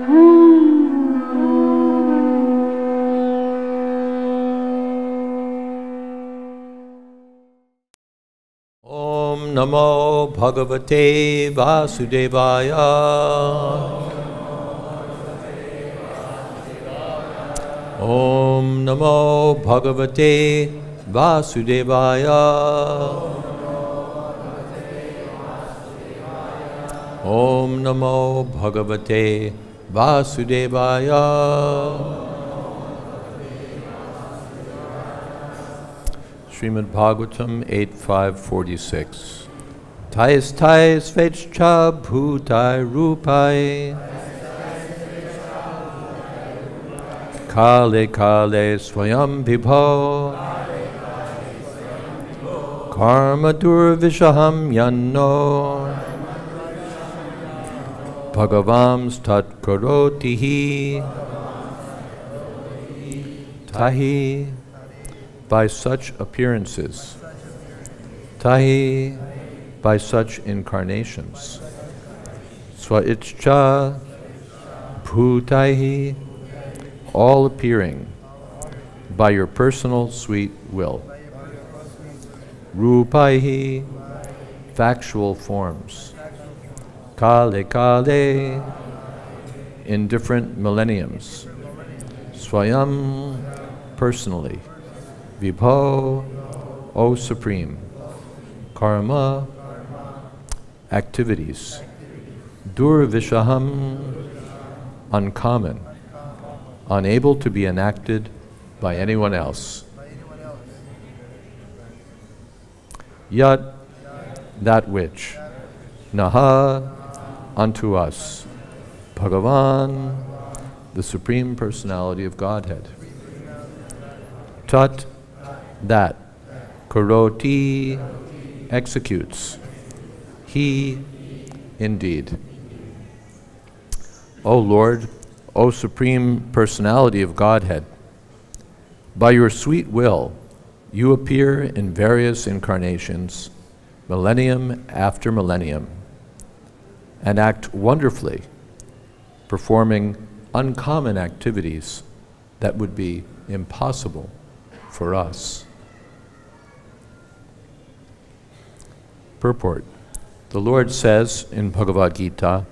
Om Namo Bhagavate Vasudevaya. Om Namo Bhagavate Vasudevaya. Om Namo Bhagavate Vasudevaya. Srimad Bhagavatam 8.5.46. Tais tais vechcha bhutai rupai kale kale swayam vibho karma durvishaham yanno bhagavams tat karotihi tahi. By such appearances, tahi, by such incarnations, swaichcha bhutaihi, all appearing by your personal sweet will, rupaihi, factual forms, kale kale, in different millenniums, swayam, personally, Vibho, O Supreme, karma, activities, durvishaham, uncommon, unable to be enacted by anyone else. Yat, that which, naha, unto us, Bhagavan, the Supreme Personality of Godhead. Tat, that, karoti, executes, he, indeed. O Lord, O Supreme Personality of Godhead, by your sweet will, you appear in various incarnations, millennium after millennium, and act wonderfully, performing uncommon activities that would be impossible for us. Purport. The Lord says in Bhagavad-Gita,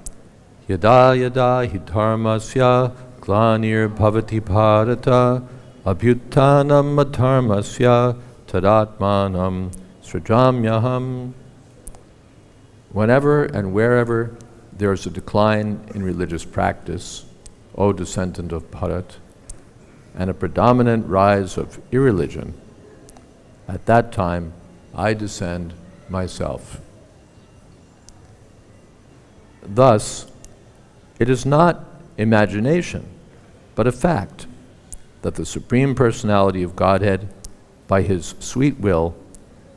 Yada yada hi dharmasya glanir bhavati bharata abhyuttanam adharmasya tadatmanam srajamyaham. Whenever and wherever there is a decline in religious practice, O descendant of Bharat, and a predominant rise of irreligion, at that time I descend myself. Thus, it is not imagination, but a fact that the Supreme Personality of Godhead, by His sweet will,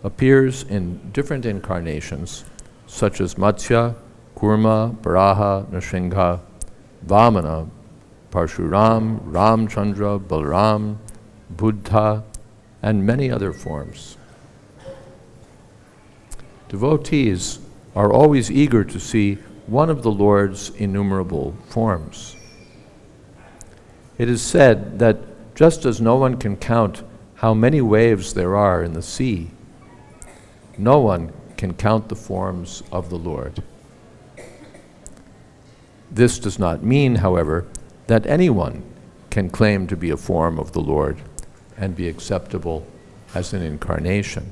appears in different incarnations, such as Matsya, Kurma, Varaha, Nrsimha, Vamana, Parshuram, Ramchandra, Balaram, Buddha, and many other forms. Devotees are always eager to see one of the Lord's innumerable forms. It is said that just as no one can count how many waves there are in the sea, no one can count the forms of the Lord. This does not mean, however, that anyone can claim to be a form of the Lord and be acceptable as an incarnation.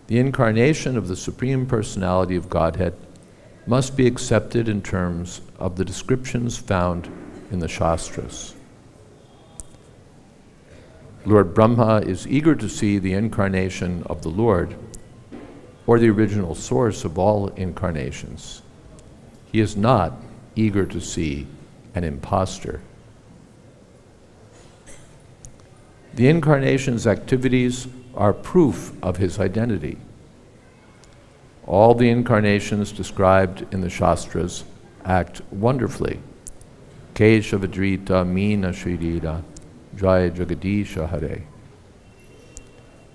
The incarnation of the Supreme Personality of Godhead must be accepted in terms of the descriptions found in the Shastras. Lord Brahma is eager to see the incarnation of the Lord, or the original source of all incarnations. He is not eager to see an impostor. The incarnation's activities are proof of his identity. All the incarnations described in the Shastras act wonderfully. Keshavadrita Meena Shririra Jaya Jagadisha Hare.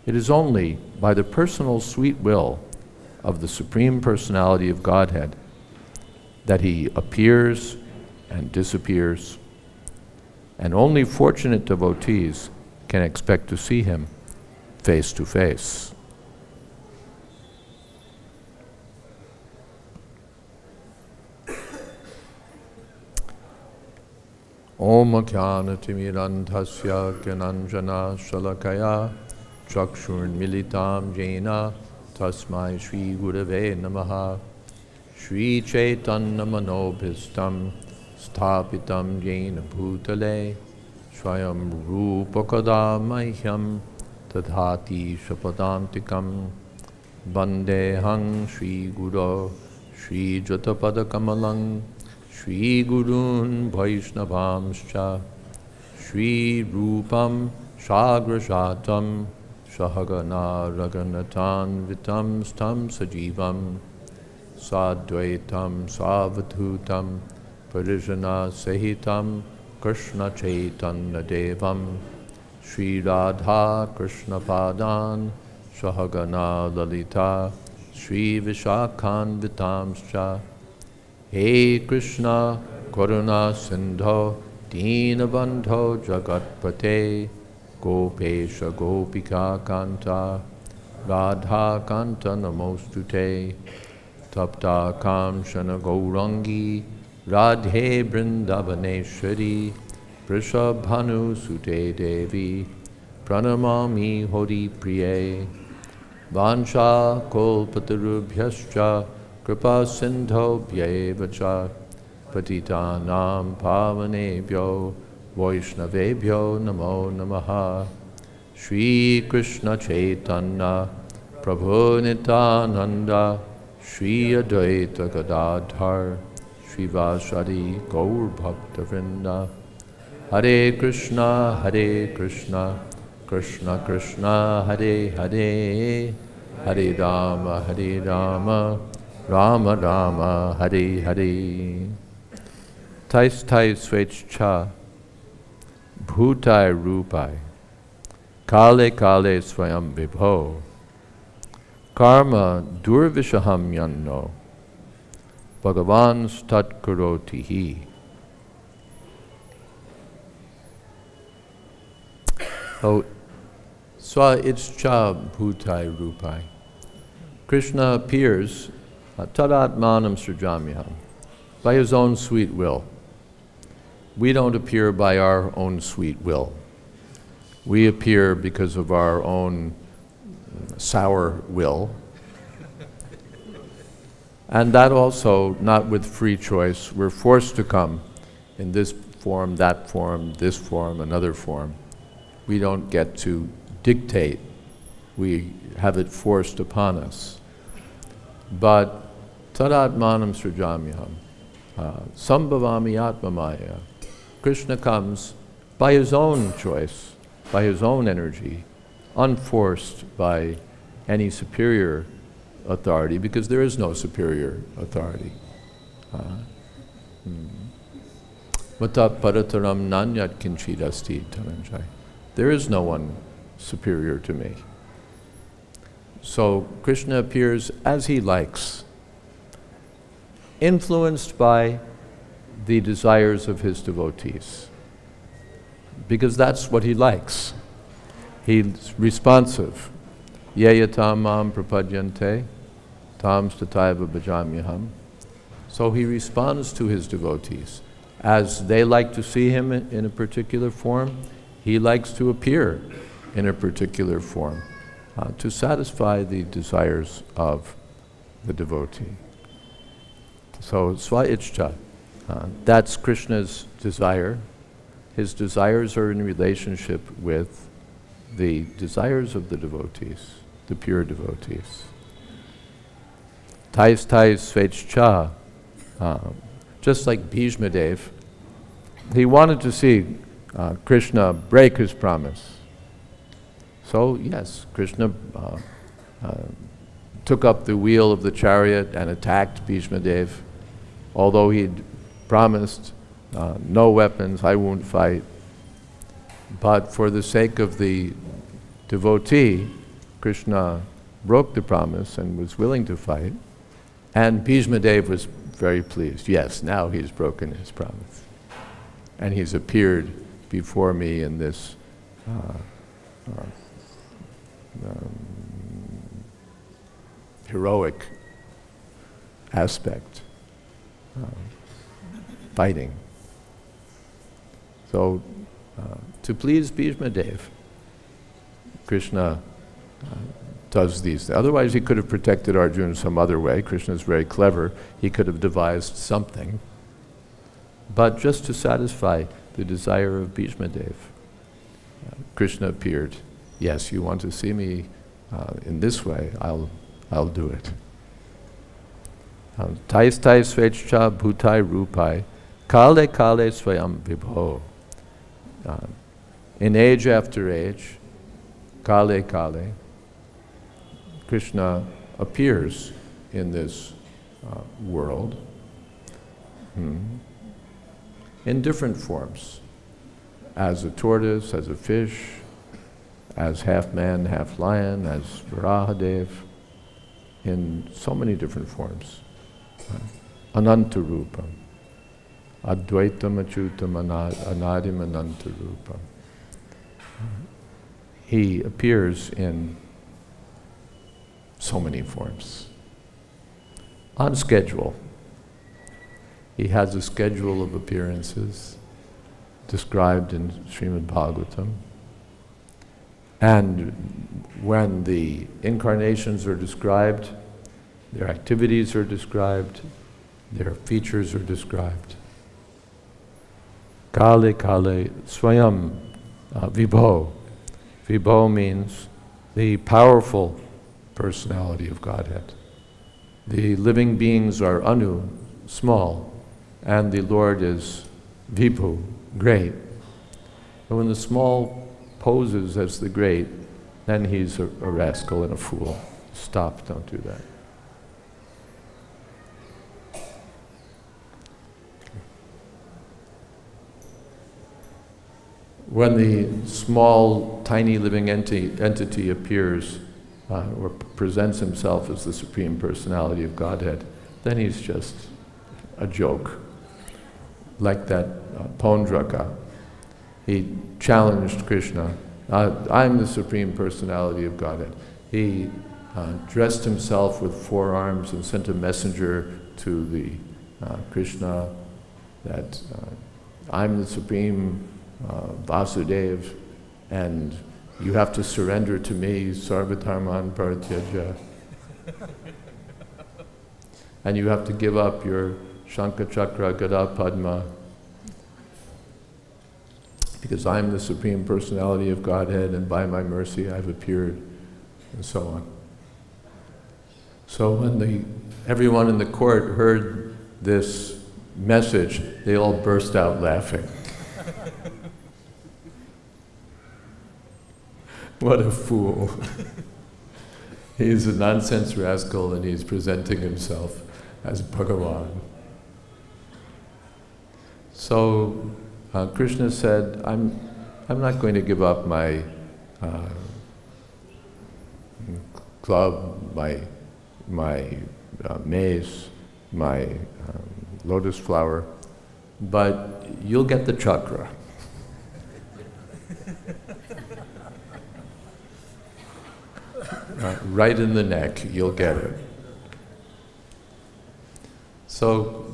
It is only by the personal sweet will of the Supreme Personality of Godhead that he appears and disappears. And only fortunate devotees can expect to see him face to face. Om Jnanatimirandhasya Gyananjana Shalakaya Chakshurmilitam Jena Tasmai Shri Gurave Namaha Shri Chaitanya Manobhistam Sthapitam Jena Bhutale Swayam Rupakada Mahyam Tadhati Shapadantikam Vandehang Shri Guru Shri Jatapada Kamalang Shri Gurun Vaishnavamscha Shri Rupam Shagrashatam Shahagana Raganatan Vitam Stam Sajivam Sadvaitam Savadhutam Parijana Sahitam Krishna Chaitanya Devam Shri Radha Krishna Padan Shahagana Lalita Shri Vishakhan Vitamscha He Krishna Karuna Sindho Deenabandho Jagatpate Gopesha Gopika Kanta Radha Kanta Namostute Tapta Kamshana Gaurangi Radhe Vrindavaneshwari Vrishabhanu Sute Devi Pranamami Hori Priye Vansha Kolpatarubhyascha Kripa Sindho Bhyevacha Patitanam Pavanebhyo Vaishnavebhyo Namo Namaha Shri Krishna Chaitanya Prabhu Nityananda Shri Advaita Gadadhar Shri Vasari Gaur Bhakta Vrinda Hare Krishna Krishna Krishna Hare Hare Hare Rama Rama Rama Hare Hare Tais Svech Cha Bhutai Rupai Kale Kale Swayam Vibho Karma Durvishaham Yanno Bhagavan Stat Karotihi. Oh, Swa Ichcha Bhutai Rupai. Krishna appears Tadatmanam Srijamyam, by his own sweet will. We don't appear by our own sweet will. We appear because of our own sour will. And that also, not with free choice. We're forced to come in this form, that form, this form, another form. We don't get to dictate. We have it forced upon us. But Tadatmanam Srijamyam, Sambhavami Atmamaya. Krishna comes by his own choice, by his own energy, unforced by any superior authority, because there is no superior authority. Mata parataram nanyat kinchidasti taranjai. There is no one superior to me. So Krishna appears as he likes, influenced by the desires of his devotees, because that's what he likes. He's responsive. Yayatam mam prapadyante tam stataiva bhajamyaham. So he responds to his devotees. As they like to see him in a particular form, he likes to appear in a particular form to satisfy the desires of the devotee. So sva ichcha, that's Krishna's desire. His desires are in relationship with the desires of the devotees, the pure devotees. Tais svechcha, just like Bhishma Dev, he wanted to see Krishna break his promise. So yes, Krishna took up the wheel of the chariot and attacked Bhishma Dev, although he'd promised no weapons, I won't fight. But for the sake of the devotee, Krishna broke the promise and was willing to fight. And Bhishma Dev was very pleased. Yes, now he's broken his promise. and he's appeared before me in this heroic aspect, fighting. So, to please Bhishma Dev, Krishna does these. Otherwise, he could have protected Arjuna some other way. Krishna is very clever. He could have devised something. But just to satisfy the desire of Bhishma Dev, Krishna appeared. Yes, you want to see me in this way, I'll do it. Tais tais svechcha bhutai rupai kale kale swayam vibho. In age after age, kale kale, Krishna appears in this world in different forms, as a tortoise, as a fish, as half man, half lion, as Varahadev, in so many different forms. Anantarupam, Advaitam Achutam Anadim Anantarupam. He appears in so many forms. On schedule. He has a schedule of appearances described in Srimad Bhagavatam. And when the incarnations are described, their activities are described, their features are described. Kale kale swayam vibho. Vibho means the powerful personality of Godhead. The living beings are anu, small, and the Lord is vibhu, great. And when the small poses as the great, then he's a rascal and a fool. Stop, don't do that. When the small, tiny living entity appears or presents himself as the Supreme Personality of Godhead, then he's just a joke. Like that Pondraka. He challenged Krishna. I'm the Supreme Personality of Godhead. He dressed himself with 4 arms and sent a messenger to the Krishna that I'm the Supreme Vasudev, and you have to surrender to me, Sarvatarman Paratyaja. And you have to give up your Shankha Chakra Gada Padma, because I'm the Supreme Personality of Godhead, and by my mercy I've appeared, and so on. So when everyone in the court heard this message, they all burst out laughing. What a fool. He's a nonsense rascal, and he's presenting himself as Bhagavan. So Krishna said, I'm not going to give up my club, my mace, my lotus flower, but you'll get the chakra. Right in the neck, you'll get it. So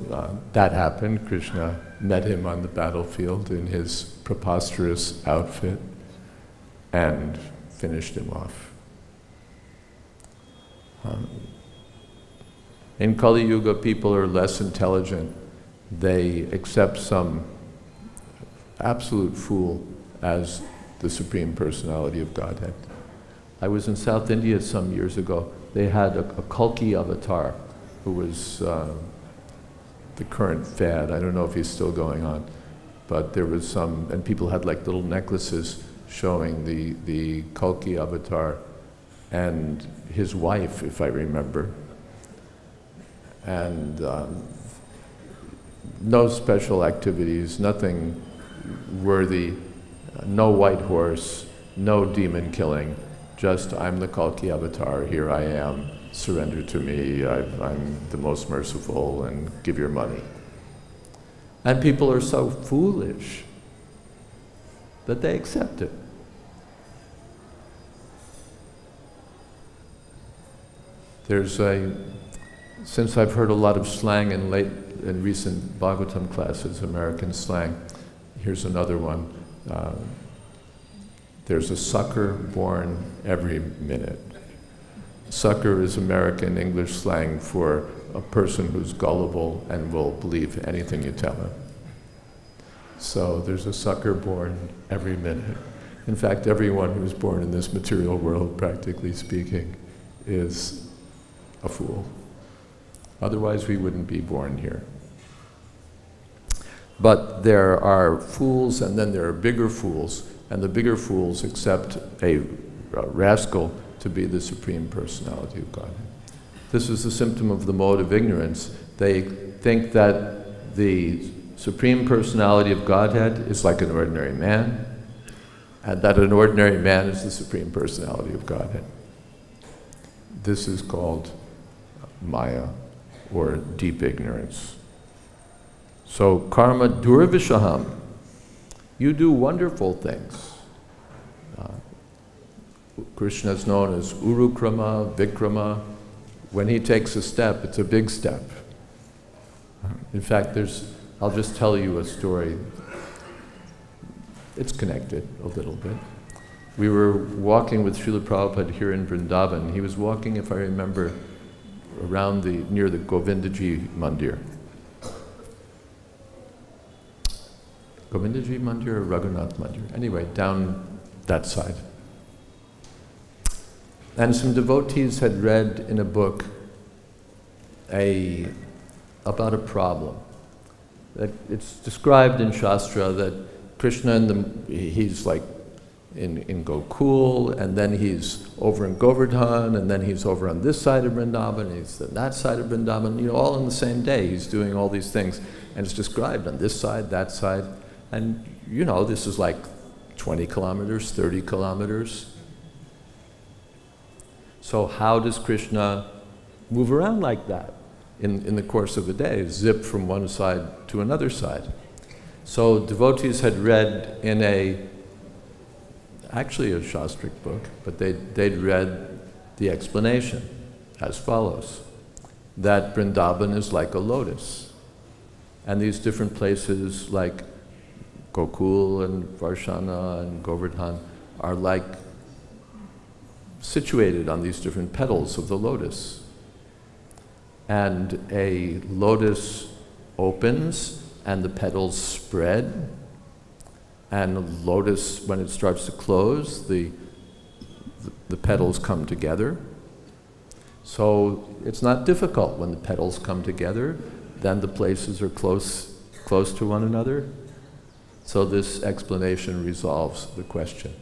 that happened. Krishna met him on the battlefield in his preposterous outfit and finished him off. In Kali Yuga, people are less intelligent. They accept some absolute fool as the Supreme Personality of Godhead. I was in South India some years ago. They had a Kalki avatar who was the current fad. I don't know if he's still going on, but there was some, and people had like little necklaces showing the Kalki avatar and his wife, if I remember. And no special activities, nothing worthy, no white horse, no demon killing. Just, I'm the Kalki avatar, here I am, surrender to me, I'm the most merciful, and give your money. And people are so foolish that they accept it. Since I've heard a lot of slang in recent Bhagavatam classes, American slang, here's another one. There's a sucker born every minute. Sucker is American English slang for a person who's gullible and will believe anything you tell him. So there's a sucker born every minute. In fact, everyone who's born in this material world, practically speaking, is a fool. Otherwise, we wouldn't be born here. But there are fools, and then there are bigger fools, and the bigger fools accept a rascal to be the Supreme Personality of Godhead. This is a symptom of the mode of ignorance. They think that the Supreme Personality of Godhead is like an ordinary man, and that an ordinary man is the Supreme Personality of Godhead. This is called Maya, or deep ignorance. So, karma durvishaham, you do wonderful things. Krishna is known as Urukrama, Vikrama. When he takes a step, it's a big step. In fact, I'll just tell you a story. It's connected a little bit. We were walking with Srila Prabhupada here in Vrindavan. He was walking, if I remember, around near the Govindaji Mandir. Govindaji Mandir or Raghunath Mandir? Anyway, down that side. And some devotees had read in a book about a problem. That it's described in Shastra that Krishna, he's like in Gokul, and then he's over in Govardhan, and then he's over on this side of Vrindavan, he's on that side of Vrindavan, all in the same day. He's doing all these things. And it's described on this side, that side. And this is like 20 kilometers, 30 kilometers. So how does Krishna move around like that in the course of a day, zip from one side to another side? So devotees had read in actually a Shastric book, but they'd read the explanation as follows, that Vrindavan is like a lotus. And these different places like Gokul and Varshana and Govardhan are like situated on these different petals of the lotus. And a lotus opens and the petals spread, and the lotus, when it starts to close, the petals come together. So it's not difficult when the petals come together, then the places are close to one another. So this explanation resolves the question.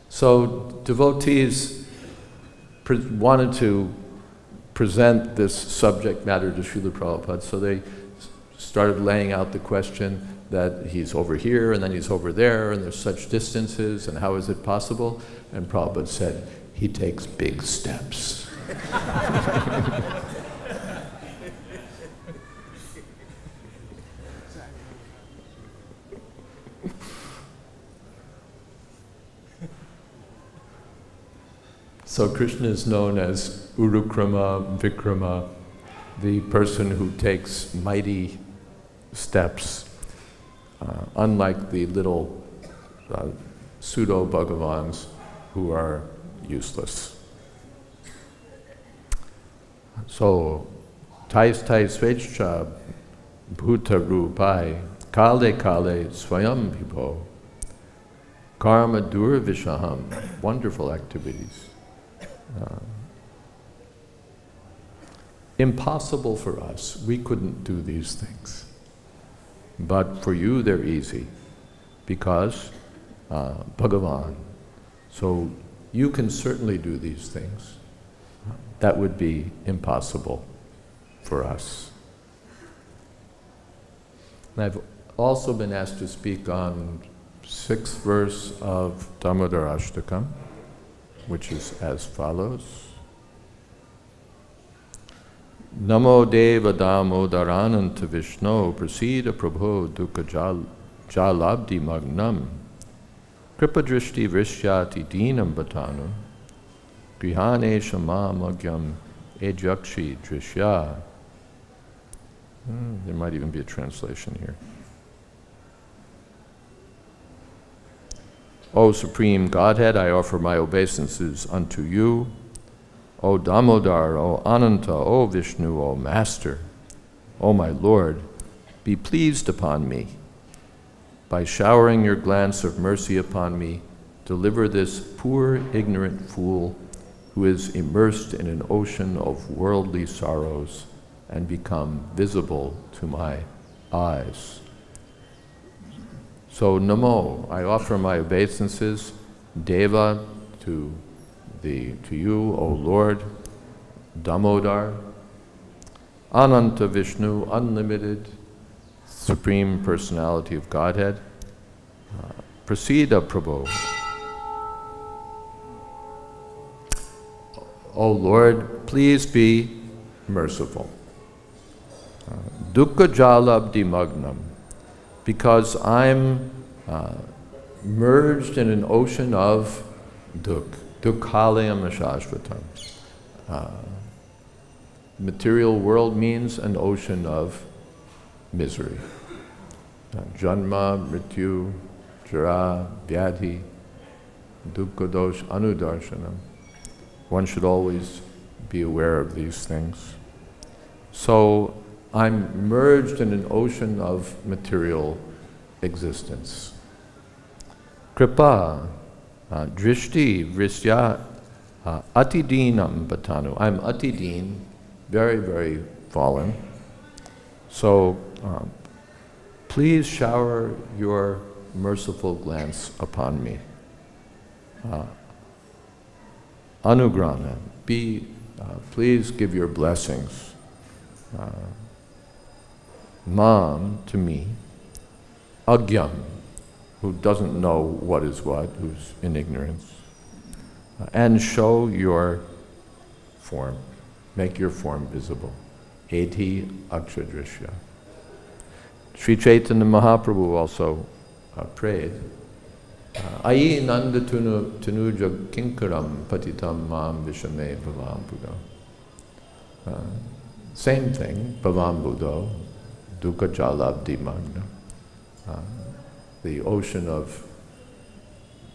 So devotees wanted to present this subject matter to Srila Prabhupada, so they started laying out the question that he's over here and then he's over there and there's such distances and how is it possible? And Prabhupada said, he takes big steps. So Krishna is known as Urukrama, Vikrama, the person who takes mighty steps, unlike the little pseudo-bhagavans who are useless. So, tais svechcha bhuta rupai kale kale swayam vipo karma durvishaham, wonderful activities. Impossible for us. We couldn't do these things. But for you, they're easy because Bhagavan. So you can certainly do these things. That would be impossible for us. And I've also been asked to speak on 6th verse of Damodara Ashtakam, which is as follows. Namo Deva Damodarananta Vishno Prasida Prabho Dukkha Jalabdi Magnam Kripa Drishti Vrishyati Dinam Bhatanu Grihane Shama Magyam Ejakshi Drishya. There might even be a translation here. O Supreme Godhead, I offer my obeisances unto you. O Damodar, O Ananta, O Vishnu, O Master, O my Lord, be pleased upon me. By showering your glance of mercy upon me, deliver this poor, ignorant fool who is immersed in an ocean of worldly sorrows and become visible to my eyes. So Namo, I offer my obeisances, Deva, to you, O Lord, Damodar, Ananta Vishnu, unlimited, Supreme Personality of Godhead, Prasida Prabhu, O Lord, please be merciful. Dukkha Jalabdi Magnam, because I'm merged in an ocean of dukkhalayam ashashvatam. Material world means an ocean of misery. Janma, mrityu, jara, vyadhi, dukkha dosh anudarshanam. One should always be aware of these things. So I'm merged in an ocean of material existence. Kripa, drishti, vrishya, atidinam bhatanu. I'm atidin, very, very fallen. So please shower your merciful glance upon me. Anugrana, please give your blessings. Mam, to me. Agyam, who doesn't know what is what, who's in ignorance. And show your form. Make your form visible. Eti akshadrishya. Sri Chaitanya Mahaprabhu also prayed, Ayi nanda tanuja kinkaram patitam mam vishame bhavam buddha. Same thing, bhavam buddha, dukkha jalabdi magna. The ocean of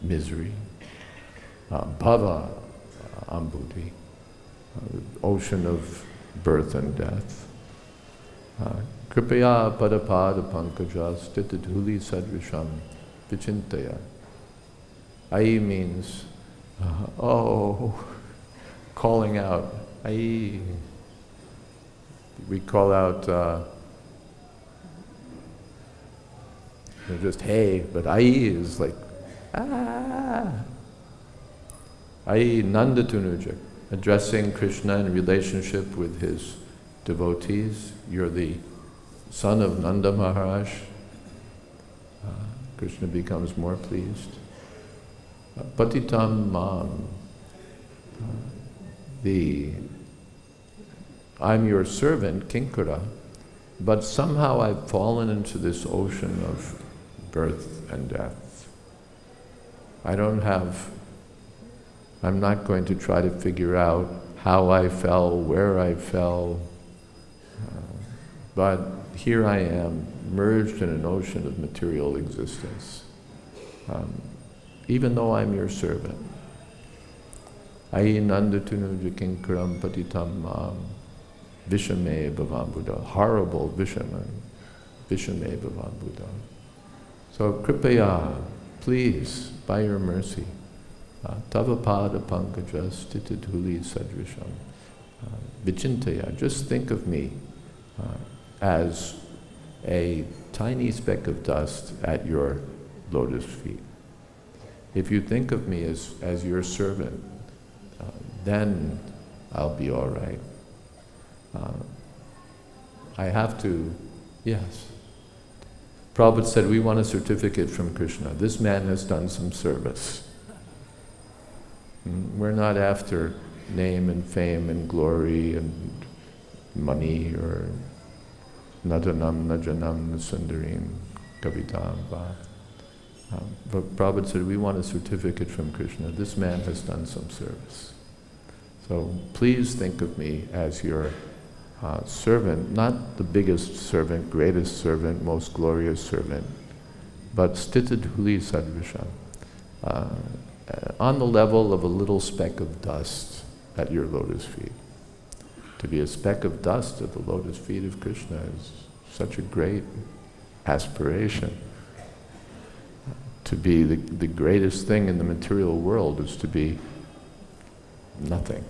misery. Bhava ambudhi, ocean of birth and death. Kripaya padapada pankaja stitadhuli sadrisham vichintaya. Ai means, calling out. Ai. We call out, just hey, but ai is like, ah. Ai Nanda Tanuja, addressing Krishna in relationship with his devotees. You're the son of Nanda Maharaj. Krishna becomes more pleased. Patitam Mam, I'm your servant, Kinkara, but somehow I've fallen into this ocean of birth and death. I'm not going to try to figure out how I fell, where I fell, but here I am, merged in an ocean of material existence, even though I'm your servant. Ayi nanda tanuja kinkaram patitam mam vishame bhavam buddha. Horrible vishame bhavam buddha. So kripaya, please, by your mercy, tavapada pankaja stitadhuli sadrisham vichintaya, just think of me as a tiny speck of dust at your lotus feet. If you think of me as your servant, then I'll be all right. I have to, yes. Prabhupada said, we want a certificate from Krishna. This man has done some service. We're not after name and fame and glory and money or nadanam najanam sundarim kavitam va. But Prabhupada said, we want a certificate from Krishna. This man has done some service. So please think of me as your servant, not the biggest servant, greatest servant, most glorious servant, but stitadhuli sadvisham, on the level of a little speck of dust at your lotus feet. To be a speck of dust at the lotus feet of Krishna is such a great aspiration. To be the greatest thing in the material world is to be nothing.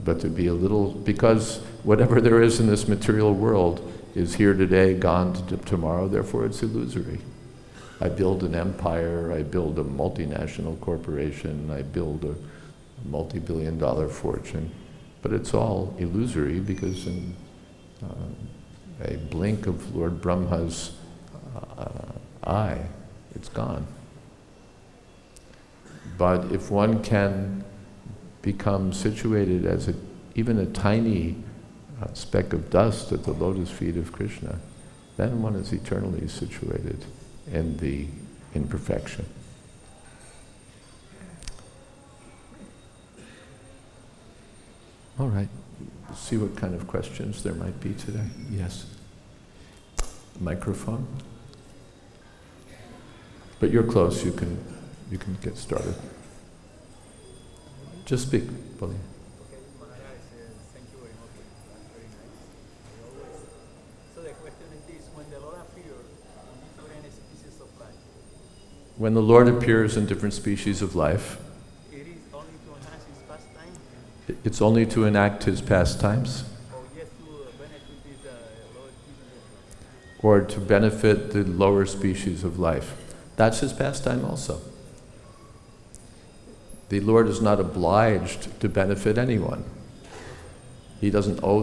But to be a little, because whatever there is in this material world is here today, gone tomorrow, therefore it's illusory. I build an empire, I build a multinational corporation, I build a multi-billion-dollar fortune, but it's all illusory because in a blink of Lord Brahma's eye, it's gone. But if one can become situated as even a tiny speck of dust at the lotus feet of Krishna, then one is eternally situated in perfection. All right, let's see what kind of questions there might be today. Yes. Microphone. But you're close, you can get started. Just speak, Polly. Okay, Maharaj, thank you very much. That's very nice. So the question is this: when the Lord appears in different species of life, when the Lord appears in different species of life, it is only to enhance his pastime, it's only to enact his pastimes, or yes, to benefit these lower species of life? or to benefit the lower species of life. That's his pastime also. The Lord is not obliged to benefit anyone. He doesn't owe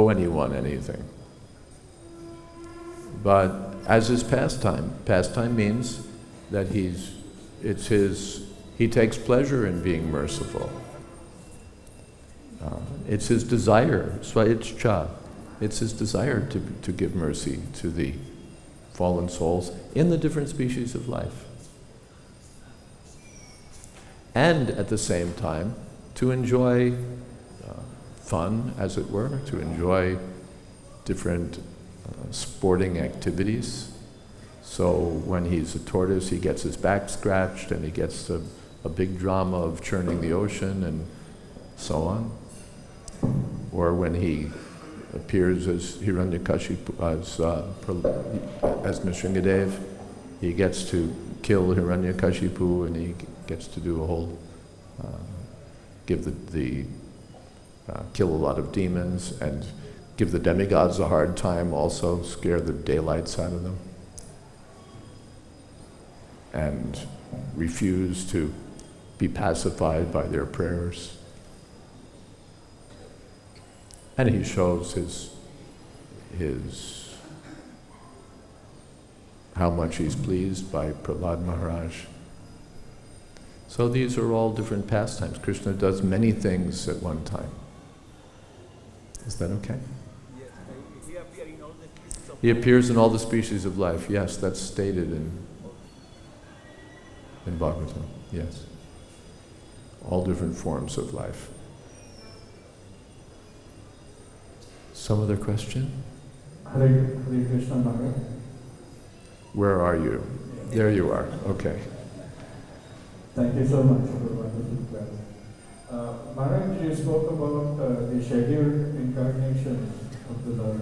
anyone anything. But as his pastime means that he takes pleasure in being merciful. It's his desire, svaiccha. It's his desire to give mercy to the fallen souls in the different species of life. And at the same time, to enjoy fun, as it were, to enjoy different sporting activities. So when he's a tortoise, he gets his back scratched, and he gets a big drama of churning the ocean and so on. Or when he appears as Hiranyakashipu, as Nrsingadev, he gets to kill Hiranyakashipu, and he gets to do a whole, kill a lot of demons, and give the demigods a hard time also, scare the daylights out of them, and refuse to be pacified by their prayers. And he shows his how much he's pleased by Prahlad Maharaj. So these are all different pastimes. Krishna does many things at one time. Is that okay? Yes, he appears in all the species of He appears in all the species of life. Yes, that's stated in Bhagavatam. Yes. All different forms of life. Some other question? Hare Krishna Maharaj. Where are you? There you are. Okay. Thank you so much for a wonderful class. Maharaj, you spoke about the scheduled incarnation of the Lord.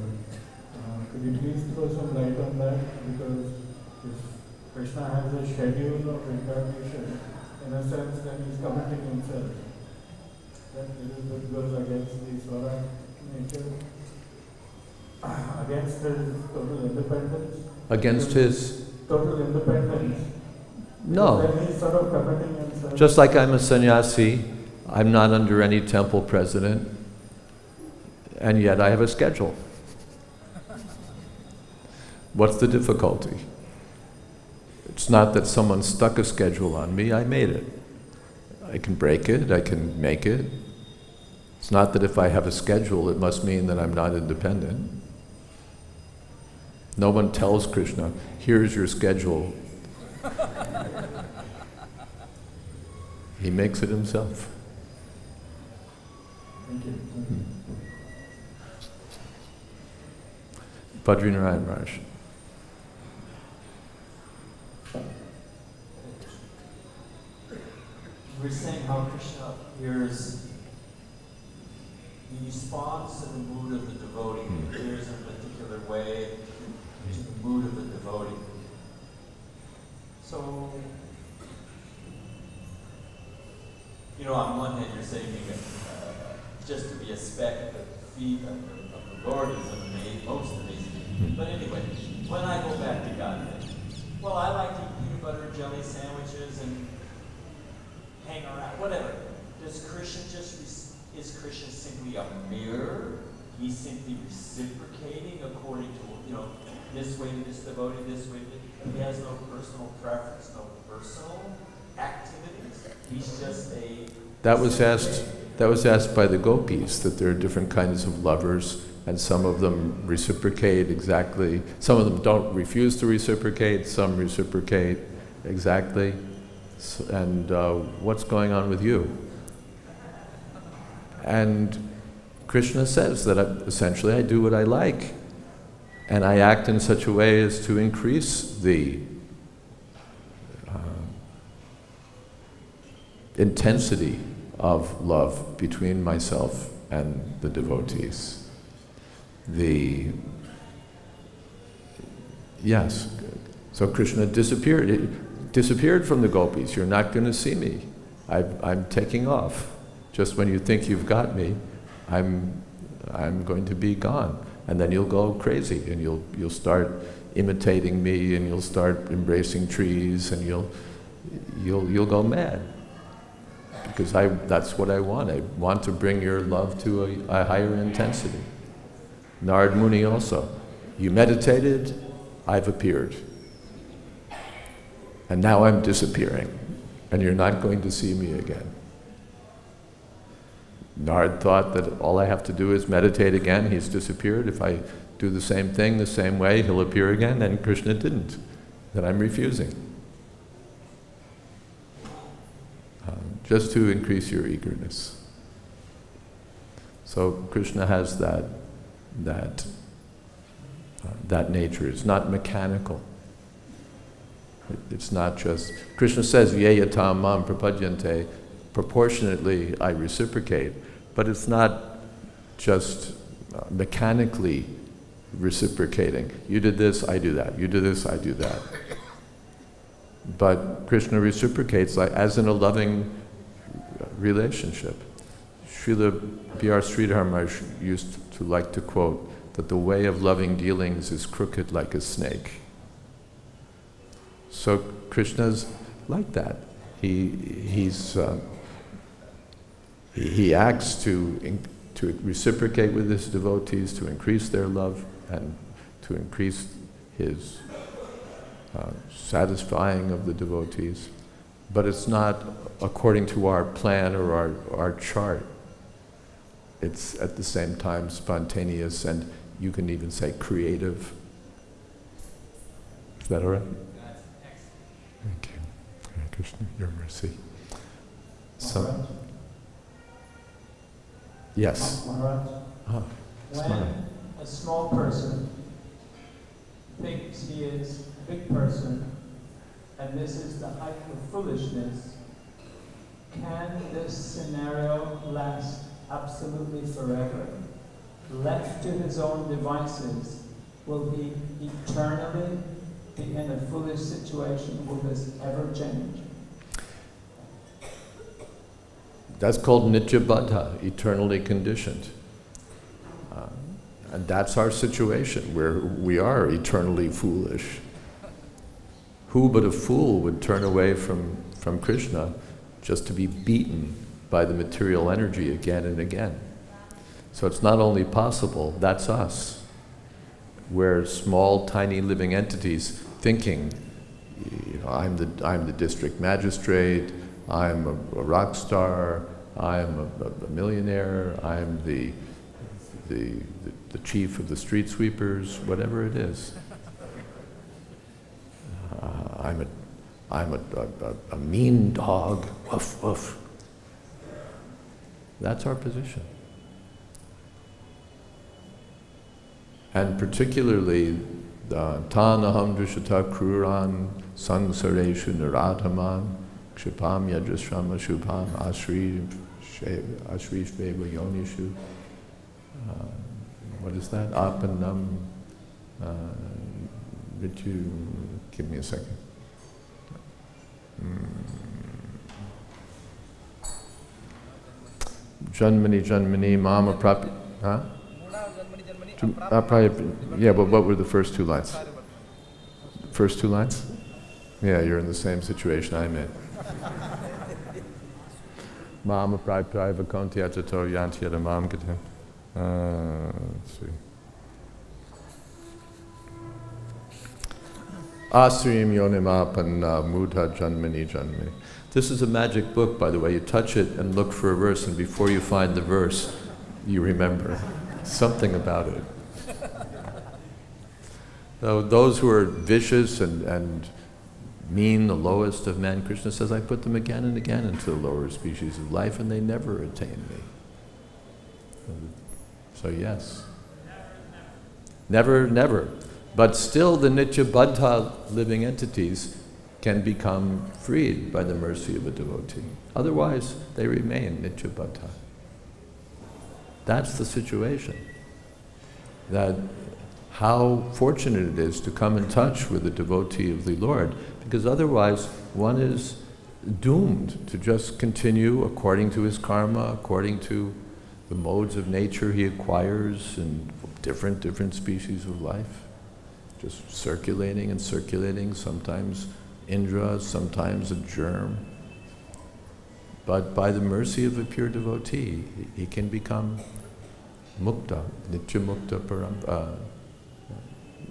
Could you please throw some light on that? Because if Krishna has a schedule of incarnation, in a sense, then he's committing himself. That little bit goes against the Swarak nature, against his total independence. Against his? Total independence. No. Then he's sort of committing himself. Just like I'm a sannyasi, I'm not under any temple president, and yet I have a schedule. What's the difficulty? It's not that someone stuck a schedule on me, I made it. I can break it, I can make it. It's not that if I have a schedule, it must mean that I'm not independent. No one tells Krishna, here's your schedule. He makes it himself. Thank you. Badrinarayan Maharaj. We're saying how Krishna appears, he responds to the mood of the devotee. He appears in a particular way to the mood of the devotee. So, on one hand you're saying just to be a speck at the feet of the Lord is most amazing. But anyway, when I go back to Godhead, well, I like to eat peanut butter and jelly sandwiches and hang around, whatever. Is Krishna simply a mirror? He's simply reciprocating according to, this way to this devotee, this way to, he has no personal preference, no personal activities. He's just a... That was asked by the gopis, that there are different kinds of lovers, and some of them reciprocate exactly, some of them don't refuse to reciprocate, some reciprocate exactly. And what's going on with you? And Krishna says that essentially I do what I like, and I act in such a way as to increase the intensity of love between myself and the devotees. So Krishna disappeared from the gopis. You're not going to see me. I'm taking off. Just when you think you've got me, I'm going to be gone. And then you'll go crazy, and you'll start imitating me, and you'll start embracing trees, and you'll go mad. Because that's what I want. I want to bring your love to a higher intensity. Narad Muni also. You meditated, I've appeared. And now I'm disappearing, and you're not going to see me again. Narad thought that all I have to do is meditate again, he's disappeared. If I do the same thing the same way, he'll appear again, and Krishna didn't. Then I'm refusing. Just to increase your eagerness. So Krishna has that nature. It's not mechanical. It's not just, Krishna says, Yayatam mam prapadyante, proportionately I reciprocate, but it's not just mechanically reciprocating. You did this, I do that. You do this, I do that. But Krishna reciprocates as in a loving relationship. Srila B.R. Sridhar Maharaj used to like to quote that the way of loving dealings is crooked like a snake. So Krishna's like that. He acts to reciprocate with his devotees, to increase their love, and to increase his satisfying of the devotees. But it's not according to our plan or our chart. It's at the same time spontaneous, and you can even say creative. Is that all right? Thank you. Hare Krishna, your mercy. So, yes. When a small person thinks he is a big person, and this is the height of foolishness, can this scenario last absolutely forever? Left to his own devices, will he eternally be in a foolish situation? Will this ever change? That's called nitya baddha, eternally conditioned. And that's our situation, where we are eternally foolish. Who but a fool would turn away from Krishna just to be beaten by the material energy again and again? So it's not only possible, that's us. We're small, tiny living entities thinking, I'm the district magistrate, I'm a rock star, I'm a millionaire, I'm the chief of the street sweepers, whatever it is. I'm a mean dog, woof, woof. That's our position. And particularly, Tanaham Drishata Kruran Sangsareshu Naradhaman Kshipam Yadrashrama Shubham Ashri Shveva Yonishu. What is that? Apanam Ritu. Give me a second. Janmani Janmani Mama Prapi. Huh? Yeah, but what were the first two lines? First two lines? Yeah, you're in the same situation I'm in. Mama Praiva Konti Atato Yanti Adamam Gatim. Let's see. Asrim Yonimapan Mudha Janmani Janmani. This is a magic book, by the way. You touch it and look for a verse, and before you find the verse, you remember something about it. So those who are vicious and mean, the lowest of men, Krishna says, I put them again and again into the lower species of life, and they never attain me. So yes. Never, never. But still the Nitya Baddha living entities can become freed by the mercy of a devotee. Otherwise, they remain Nitya Baddha. That's the situation. That how fortunate it is to come in touch with a devotee of the Lord, because otherwise one is doomed to just continue according to his karma, according to the modes of nature he acquires in different species of life. Just circulating and circulating, sometimes Indra, sometimes a germ. But by the mercy of a pure devotee, he can become mukta, nitya mukta param,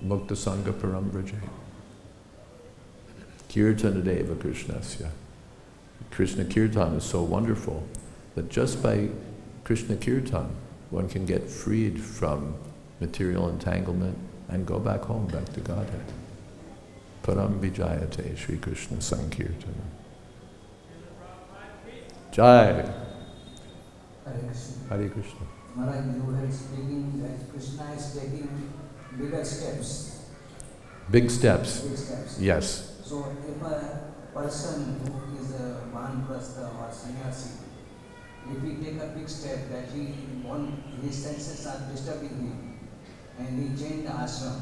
mukta sangha param vraje. Kirtana deva krishnasya. Krishna kirtan is so wonderful that just by Krishna kirtan, one can get freed from material entanglement and go back home, back to Godhead. Param vijayate Shri Krishna Sankirtana. Jai. Hare Krishna. Hare Krishna. Maharaj, you were speaking that Krishna is taking bigger steps. Big steps. Big steps. Yes. So if a person who is a Vanaprastha or sannyasi, if he take a big step that his senses are disturbing him, and he changed the ashram,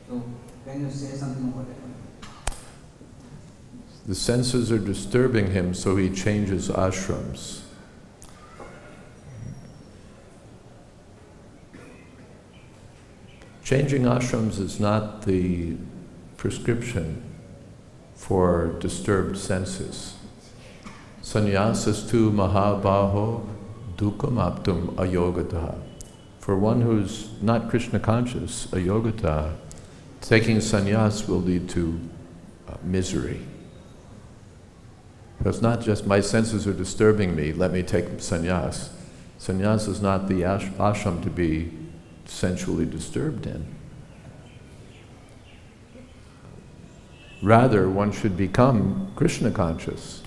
so can you say something about it? The senses are disturbing him, so he changes ashrams. Changing ashrams is not the prescription for disturbed senses. Sannyasastu mahabaho dukkam aptum ayogataha. For one who's not Krishna conscious, ayogata, taking sannyas will lead to misery. So it's not just my senses are disturbing me, let me take sannyas. Sannyas is not the ashram to be sensually disturbed in. Rather, one should become Krishna conscious.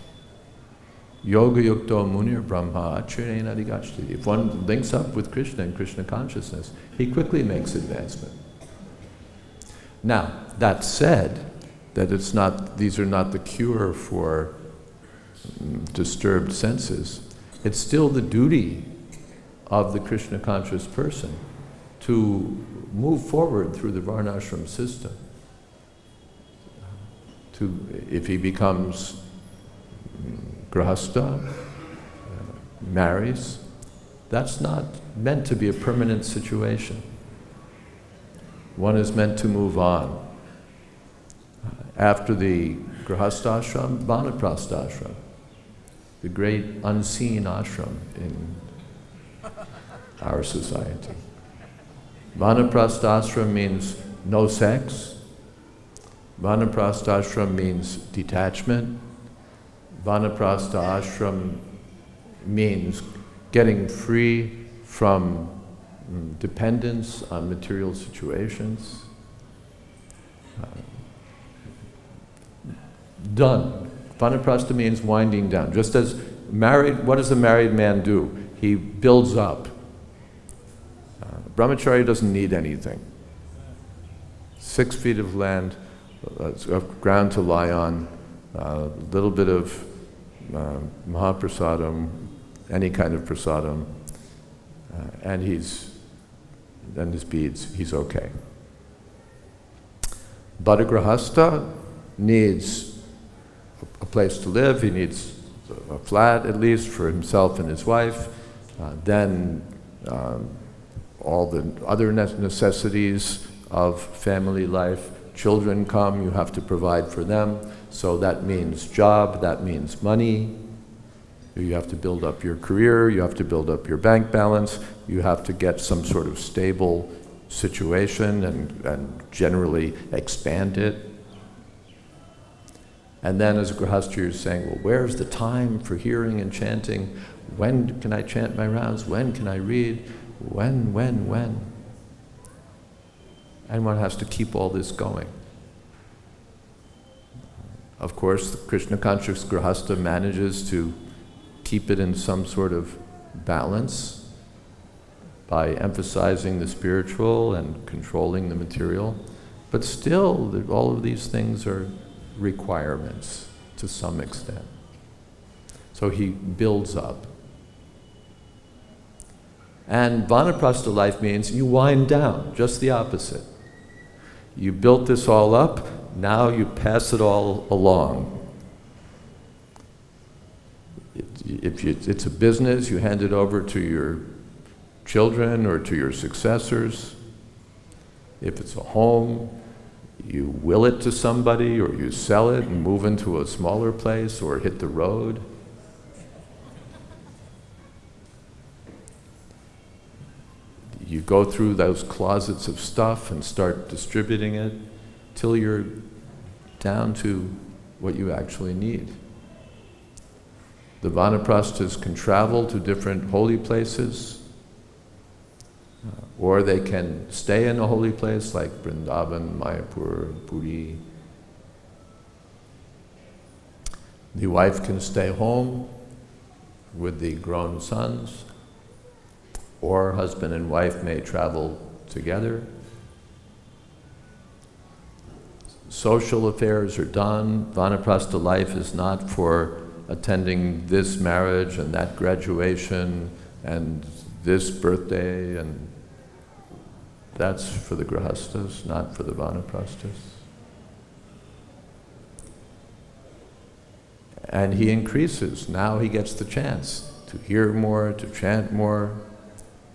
Yoga yukto munir brahma achirena digachtiti. If one links up with Krishna and Krishna consciousness, he quickly makes advancement. Now, that said, that it's not, these are not the cure for disturbed senses, it's still the duty of the Krishna conscious person to move forward through the varnashram system. If he becomes grahastha, marries, that's not meant to be a permanent situation. One is meant to move on. After the grahastha ashram, vanaprastha ashram, the great unseen ashram in our society. Vanaprastha ashram means no sex. Vanaprastha ashram means detachment. Vanaprastha ashram means getting free from dependence on material situations. Done. Vanaprastha means winding down. Just as married, what does a married man do? He builds up. Brahmachari doesn't need anything. 6 feet of land, ground to lie on, a little bit of mahaprasadam, any kind of prasadam, and his beads, he's okay. But a grahastha needs a place to live, he needs a flat at least for himself and his wife, then all the other necessities of family life. Children come, you have to provide for them, so that means job, that means money. You have to build up your career, you have to build up your bank balance, you have to get some sort of stable situation and generally expand it. And then as a grahastha you're saying, well, where's the time for hearing and chanting? When can I chant my rounds? When can I read? When? And one has to keep all this going. Of course, the Krishna conscious grahastha manages to keep it in some sort of balance by emphasizing the spiritual and controlling the material. But still, all of these things are requirements to some extent. So he builds up. And vanaprastha life means you wind down, just the opposite. You built this all up, now you pass it all along. If it's a business, you hand it over to your children or to your successors. If it's a home, you will it to somebody, or you sell it and move into a smaller place or hit the road. You go through those closets of stuff and start distributing it till you're down to what you actually need. The vanaprasthas can travel to different holy places, or they can stay in a holy place like Vrindavan, Mayapur, Puri. The wife can stay home with the grown sons, or husband and wife may travel together. Social affairs are done. Vanaprastha life is not for attending this marriage and that graduation and this birthday, and that's for the grahasthas, not for the vanaprasthas. And he increases. Now he gets the chance to hear more, to chant more,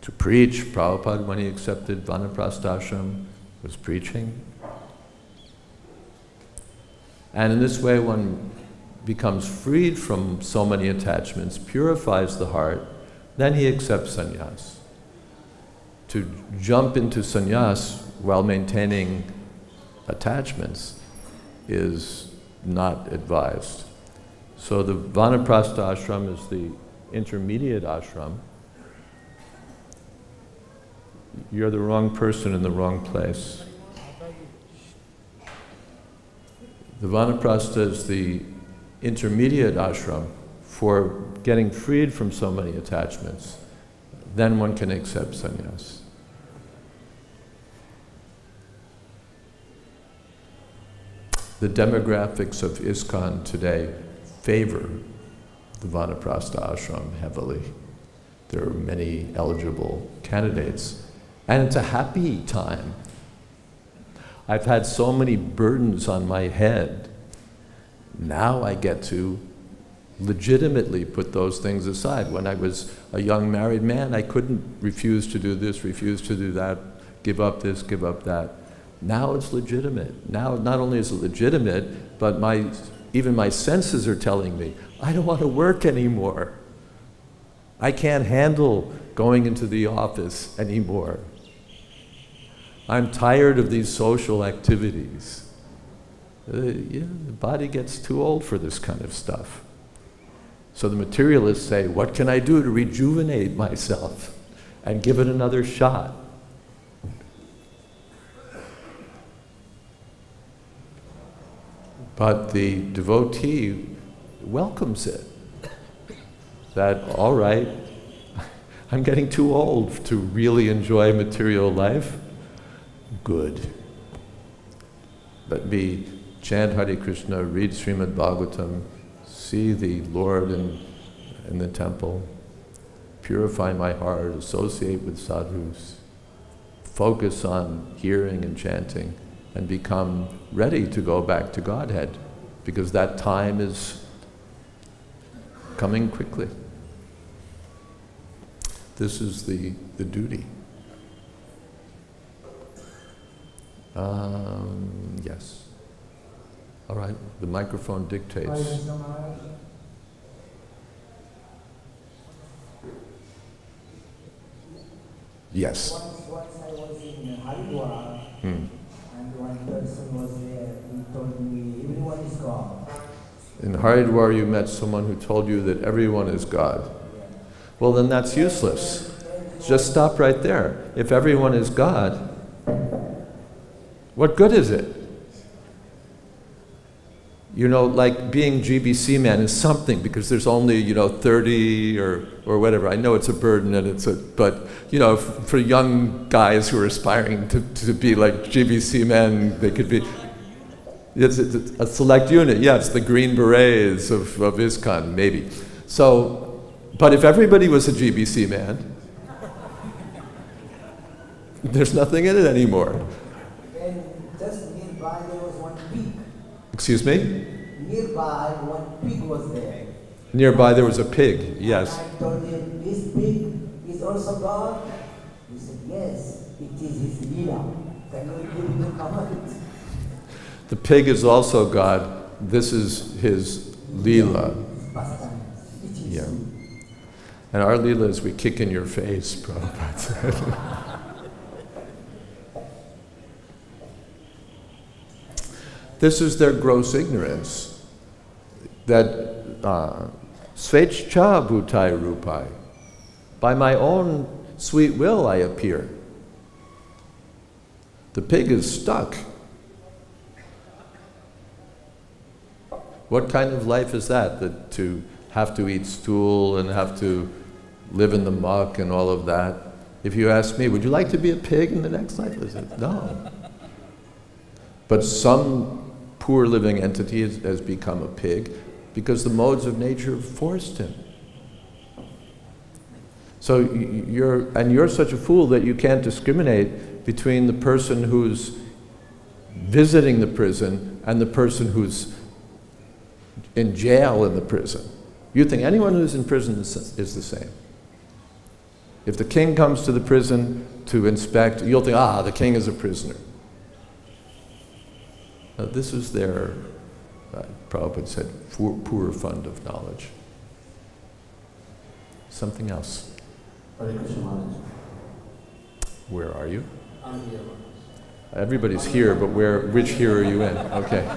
to preach. Prabhupada, when he accepted vanaprastha ashram, was preaching. And in this way one becomes freed from so many attachments, purifies the heart, then he accepts sannyas. To jump into sannyas while maintaining attachments is not advised. So the vanaprastha ashram is the intermediate ashram. You're the wrong person in the wrong place. The vanaprastha is the intermediate ashram for getting freed from so many attachments. Then one can accept sannyas. The demographics of ISKCON today favor the vanaprastha ashram heavily. There are many eligible candidates. And it's a happy time. I've had so many burdens on my head. Now I get to legitimately put those things aside. When I was a young married man, I couldn't refuse to do this, refuse to do that, give up this, give up that. Now it's legitimate. Now not only is it legitimate, but even my senses are telling me, I don't want to work anymore. I can't handle going into the office anymore. I'm tired of these social activities. The body gets too old for this kind of stuff. So the materialists say, what can I do to rejuvenate myself and give it another shot? But the devotee welcomes it. That, all right, I'm getting too old to really enjoy material life. Good. Let me chant Hare Krishna, read Srimad Bhagavatam, see the Lord in the temple, purify my heart, associate with sadhus, focus on hearing and chanting, and become ready to go back to Godhead, because that time is coming quickly. This is the duty. Yes. All right, the microphone dictates. Yes. Once I was in Haridwar, and one person was there who told me, everyone is God. In Haridwar you met someone who told you that everyone is God. Well, then that's useless. Just stop right there. If everyone is God, what good is it? You know, like being GBC man is something, because there's only, 30 or whatever. I know it's a burden and but, for young guys who are aspiring to be like GBC men, they could be, it's a select unit, yes, the Green Berets of ISKCON, maybe. So, but if everybody was a GBC man, there's nothing in it anymore. And just nearby there was one pig. Excuse me? Nearby one pig was there. Nearby there was a pig, yes. And I told him, this pig is also God? He said, yes, it is his Leela. Can you give him a comment? The pig is also God. This is his Leela. Yeah. And our Leela is we kick in your face, Prabhupada. This is their gross ignorance, that Svechcha bhutai rupai, by my own sweet will I appear. The pig is stuck. What kind of life is that to have to eat stool and have to live in the muck and all of that? If you ask me, would you like to be a pig in the next life? I said, no. But some poor living entity has become a pig because the modes of nature forced him. So you're such a fool that you can't discriminate between the person who's visiting the prison and the person who's in jail in the prison. You think anyone who's in prison is the same. If the king comes to the prison to inspect, you'll think, the king is a prisoner. This is their, Prabhupada said, poor fund of knowledge. Something else. Hare Krishna Maharaj. Where are you? I'm here. Everybody's here, but which here are you in? Okay. Hare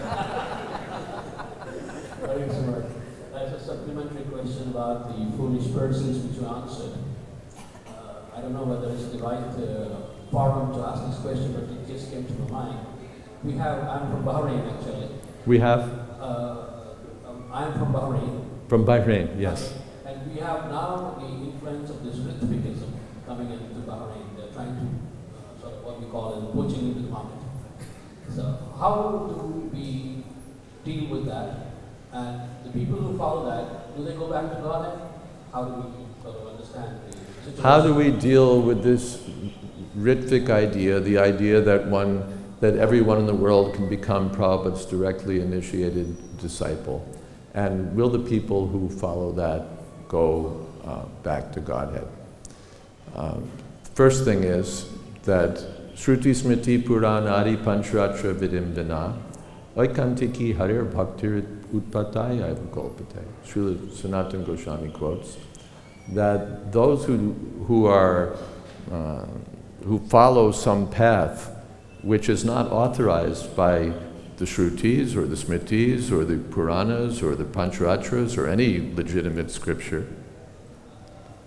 Krishna Maharaj. That's a supplementary question about the foolish persons which you answered. I don't know whether it's the right forum to ask this question, but it just came to my mind. I'm from Bahrain actually. We have? I'm from Bahrain. From Bahrain, yes. And we have now the influence of this Ritvikism coming into Bahrain. They're trying to, sort of what we call poaching into the market. So how do we deal with that? And the people who follow that, do they go back to God? How do we sort of understand the situation? How do we deal with this Ritvik idea, the idea that everyone in the world can become Prabhupada's directly initiated disciple? And will the people who follow that go back to Godhead? First thing is that Shruti Smriti Puranari Panchratra Vidim Vina Vaikantiki Harir Bhaktir Utpataya Kalpate. Srila Sanatana Goswami quotes that those who follow some path which is not authorized by the Shrutis or the Smritis or the Puranas or the Pancharatras or any legitimate scripture.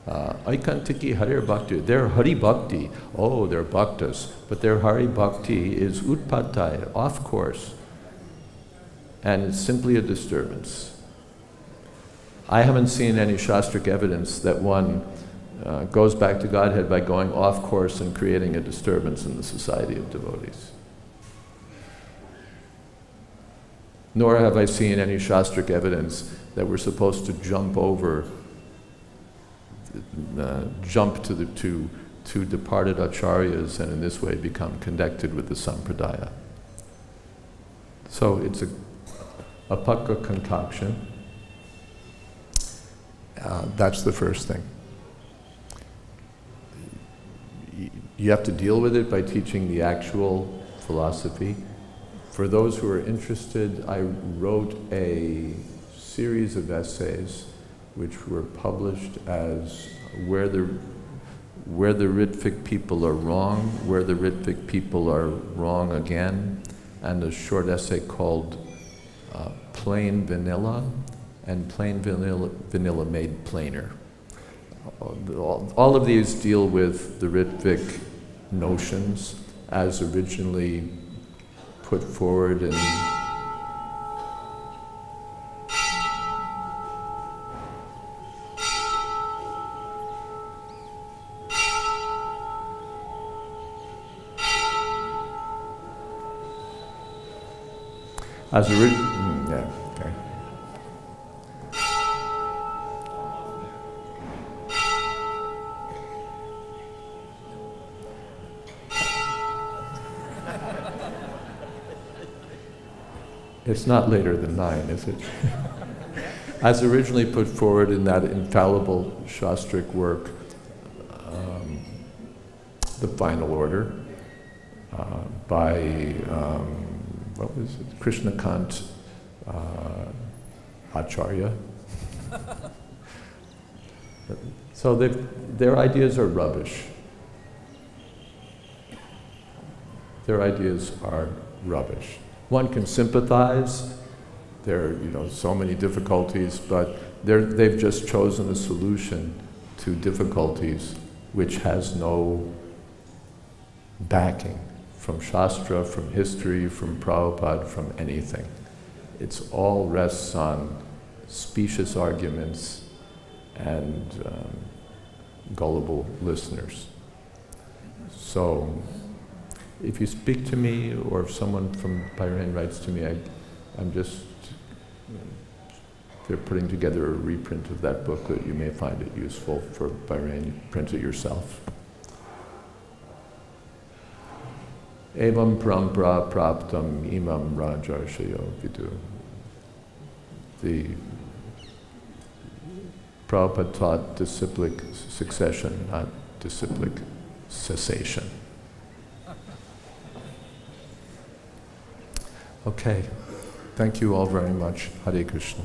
Aikantiki Harir Bhakti, they're Hari Bhakti, oh, they're Bhaktas, but their Hari Bhakti is Utpattai, off course, and it's simply a disturbance. I haven't seen any Shastric evidence that one goes back to Godhead by going off course and creating a disturbance in the society of devotees. Nor have I seen any Shastric evidence that we're supposed to jump over, jump to the to departed acharyas and in this way become connected with the sampradaya. So it's a pakka concoction. That's the first thing. You have to deal with it by teaching the actual philosophy. For those who are interested, I wrote a series of essays which were published as Where the Ritvik People Are Wrong, Where the Ritvik People Are Wrong Again, and a short essay called Plain Vanilla, and Plain Vanilla Made Plainer. All of these deal with the Ritvik notions as originally put forward in yeah, okay. It's not later than 9, is it? As originally put forward in that infallible Shastric work, The Final Order, by, what was it, Krishnakant Acharya. So their ideas are rubbish. Their ideas are rubbish. One can sympathize. There are, so many difficulties, but they've just chosen a solution to difficulties which has no backing from Shastra, from history, from Prabhupada, from anything. It's all rests on specious arguments and gullible listeners. So, if you speak to me, or if someone from Bahrain writes to me, I'm just, if you're putting together a reprint of that booklet, you may find it useful for Bahrain. You print it yourself. Evam prampra praptam imam rajarshayo vidu. The Prabhupada taught disciplic succession, not disciplic cessation. Okay, thank you all very much. Hare Krishna.